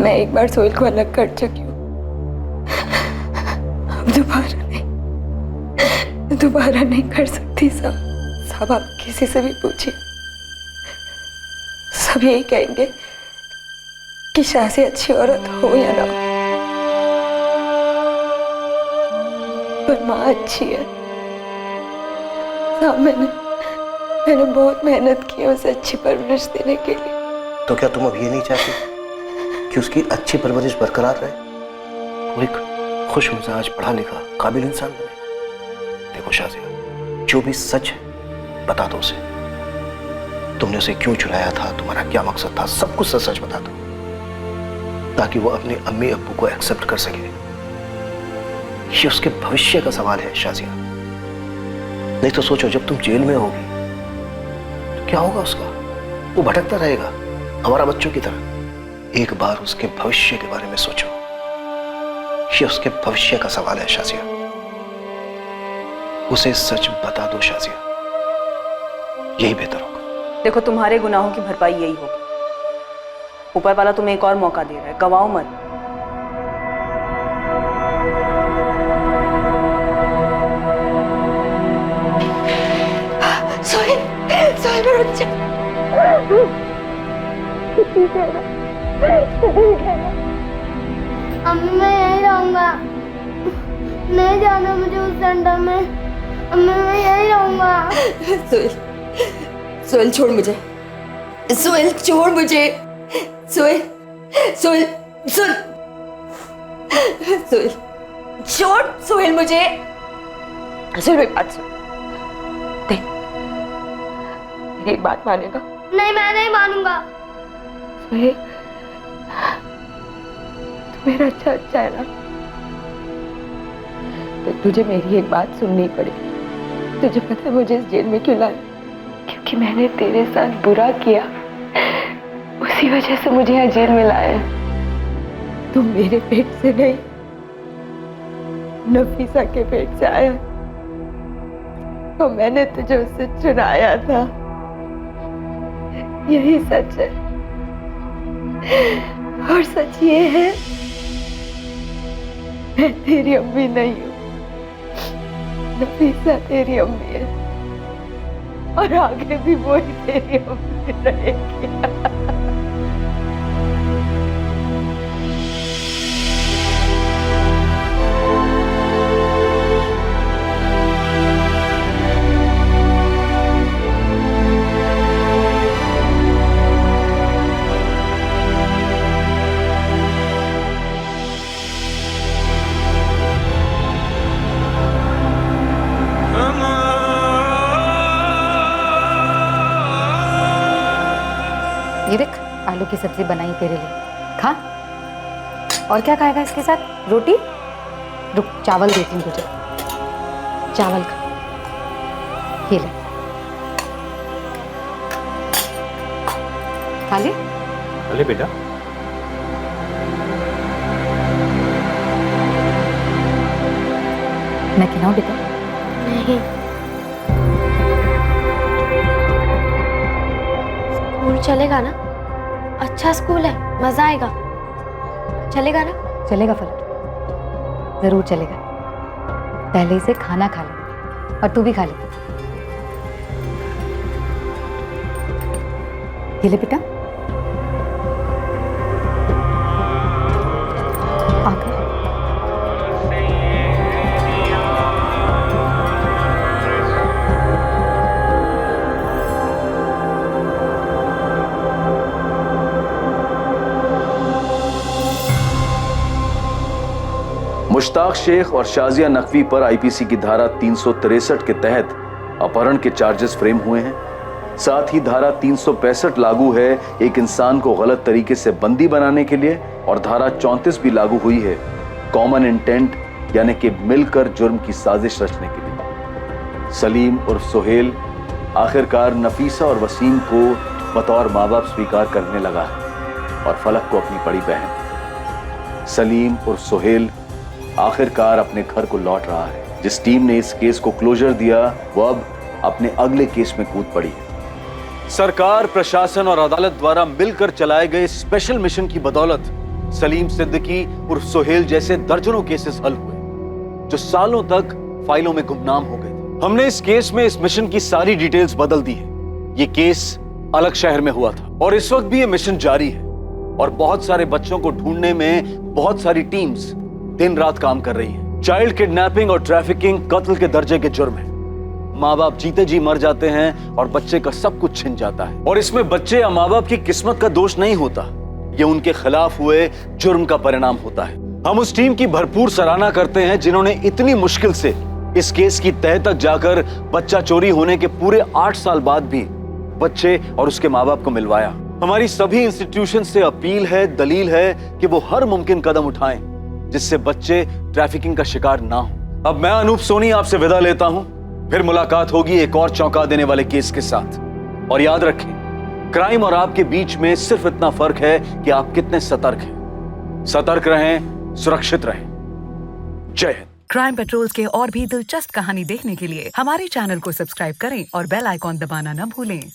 मैं एक बार सोहेल को अलग कर चुकी हूँ, अब दोबारा नहीं कर सकती साहब। साहब, आप किसी से भी पूछिए, सब यही कहेंगे कि शाज़िया अच्छी औरत हो या ना हो, पर माँ अच्छी है साहब। मैंने बहुत मेहनत की है उसे अच्छी परवरिश देने के लिए। तो क्या तुम अब ये नहीं चाहती कि उसकी अच्छी परवरिश बरकरार रहे, वो एक खुश मिजाज, पढ़ा लिखा, काबिल इंसान बने? देखो शाजिया, जो भी सच है बता दो उसे, तुमने उसे क्यों चुराया था, तुम्हारा क्या मकसद था, सब कुछ सच सच बता दो, ताकि वो अपने अम्मी अब्बू को एक्सेप्ट कर सके। ये उसके भविष्य का सवाल है शाजिया। नहीं तो सोचो, जब तुम जेल में होगी तो क्या होगा उसका? वो भटकता रहेगा हमारा बच्चों की तरह। एक बार उसके भविष्य के बारे में सोचो। ये उसके भविष्य का सवाल है शाजिया। उसे सच बता दो शाजिया, यही बेहतर होगा। देखो, तुम्हारे गुनाहों की भरपाई यही होगी। ऊपर वाला तुम्हें एक और मौका दे रहा है, गवाओ मत। सोहेल मेरा बच्चा। अम्मी मैं यहीं रहूंगा, नहीं जाना मुझे उस सेंटर में। अम्मी मैं यहीं रहूंगा। सोहेल, सोहेल छोड़ मुझे, सोहेल छोड़ मुझे, सोहेल, सोहेल, सुन, सोहेल छोड़, सोहेल मुझे, सोहेल मेरी बात सुन, देख, मेरी एक बात मानेगा? नहीं, मैं नहीं मानूंगा। सोहेल, तू मेरा अच्छा है ना? तो तुझे मेरी एक बात सुननी पड़ेगी। तुझे पता है मुझे इस जेल में क्यों लाया? क्योंकि मैंने तेरे साथ बुरा किया, उसी वजह से मुझे यहाँ जेल में लाया है। तुम मेरे पेट से नहीं, नफीसा के पेट से आया, तो मैंने तुझे उससे चुराया था। यही सच है, और सच ये है, मैं तेरी अम्मी नहीं हूँ, नफीसा तेरी अम्मी है, और आगे भी वही तेरी अम्मी रहेगी। ये देख, आलू की सब्जी बनाई तेरे लिए, खा। और क्या खाएगा इसके साथ? रोटी? रुक, चावल देती हूँ तुझे, चावल खा। ये ले, खा ले। अरे बेटा, मैं खिलाऊं बेटा? नहीं। स्कूल चलेगा ना? अच्छा स्कूल है, मजा आएगा। चलेगा ना? चलेगा फलक, जरूर चलेगा। पहले इसे खाना खा ले, और तू भी खा ले। ये ले बेटा, आकर। मुश्ताक शेख और शाजिया नकवी पर आईपीसी की धारा 363 के तहत अपहरण के चार्जेस फ्रेम हुए हैं। साथ ही धारा 365 लागू है एक इंसान को गलत तरीके से बंदी बनाने के लिए, और धारा 34 भी लागू हुई है कॉमन इंटेंट यानी कि मिलकर जुर्म की साजिश रचने के लिए। सलीम और सोहेल आखिरकार नफीसा और वसीम को बतौर माँ बाप स्वीकार करने लगा है, और फलक को अपनी बड़ी बहन। सलीम और सोहेल आखिरकार अपने घर को लौट रहा है। जिस टीम ने इस केस को क्लोजर दिया, वो अब अपने अगले केस में कूद पड़ी है। सरकार, प्रशासन और अदालत द्वारा मिलकर चलाए गए स्पेशल मिशन की बदौलत सलीम सिद्दीकी और सोहेल जैसे दर्जनों केसेस हल हुए जो सालों तक फाइलों में गुमनाम हो गए थे। हमने इस केस में इस मिशन की सारी डिटेल्स बदल दी है। ये केस अलग शहर में हुआ था, और इस वक्त भी ये मिशन जारी है, और बहुत सारे बच्चों को ढूंढने में बहुत सारी टीम्स दिन रात काम कर रही हैं। चाइल्ड किडनैपिंग और ट्रैफिकिंग कत्ल के दर्जे के जुर्म है। माँ बाप जीते जी मर जाते हैं और बच्चे का सब कुछ छिन जाता है, और इसमें बच्चे या माँ बाप की किस्मत का दोष नहीं होता, ये उनके खिलाफ हुए जुर्म का परिणाम होता है। हम उस टीम की भरपूर सराहना करते हैं जिन्होंने इतनी मुश्किल से इस केस की तह तक जाकर बच्चा चोरी होने के पूरे 8 साल बाद भी बच्चे और उसके माँ बाप को मिलवाया। हमारी सभी इंस्टीट्यूशन से अपील है, दलील है कि वो हर मुमकिन कदम उठाएं जिससे बच्चे ट्रैफिकिंग का शिकार ना हो। अब मैं अनूप सोनी आपसे विदा लेता हूं, फिर मुलाकात होगी एक और चौंका देने वाले केस के साथ। और याद रखें, क्राइम और आपके बीच में सिर्फ इतना फर्क है कि आप कितने सतर्क हैं। सतर्क रहें, सुरक्षित रहें। जय हिंद। क्राइम पेट्रोल्स के और भी दिलचस्प कहानी देखने के लिए हमारे चैनल को सब्सक्राइब करें और बेल आइकॉन दबाना न भूलें।